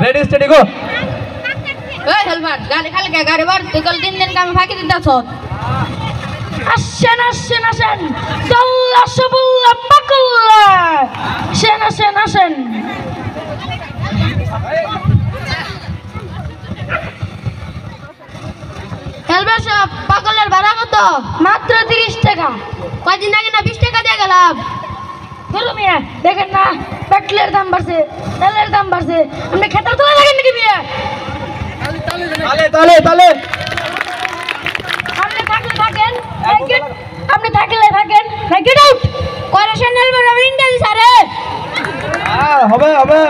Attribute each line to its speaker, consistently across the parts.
Speaker 1: ready steady go
Speaker 2: ওই helmet গাড়ি খালি গাড়ি বার তুই কাল 3 দিন কামে ফাঁকি দিতেছ
Speaker 3: আসেন আসেন আসেন দল্লা সবুল্লা পাকুল্লা আসেন আসেন আসেন
Speaker 2: হেলমেট সব পাগলের ভাড়া কত
Speaker 3: মাত্র 30 টাকা
Speaker 2: কয়দিন আগে না 20 টাকা দিয়ে গেলাম
Speaker 3: বলো মিয়া দেখেন না পেট্রোলের দাম বাড়ছে তেলের দাম বাড়ছে আপনি খেতার তোলা লাগেন নাকি মিয়া
Speaker 1: তালে তালে তালে
Speaker 3: আপনি থাকলে থাকেন আপনি থাকলে থাকেন গেট আউট
Speaker 2: করেশন হেলমেট আমি ইন্ডিয়া দি স্যার
Speaker 1: হবে হবে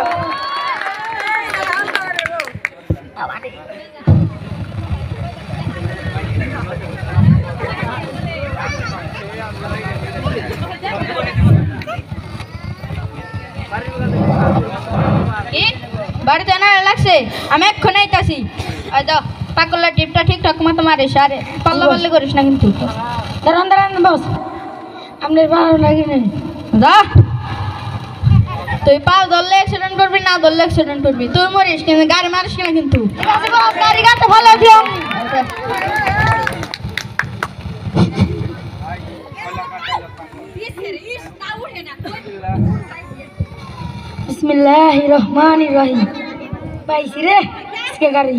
Speaker 2: কি বাড়িতে না লাগছে আমি এক্ষুনি আইতাছি ওই দাও পাগলের টিপটা ঠিকঠাক মতো মারিস আরে পাল্লা পাল্লি করিস না কিন্তু
Speaker 3: দাঁড়ান দাঁড়ান বস আপনার ভালো লাগে না
Speaker 2: যা তুই পাও ধরলে অ্যাক্সিডেন্ট করবি না ধরলে অ্যাক্সিডেন্ট করবি তুই মরিস কিন্তু গাড়ি মারিস না কিন্তু
Speaker 3: গাড়ি গাতে ভালো দিও বিসমিল্লাহির রহমানির রহিম পাইছি রে আজকে গাড়ি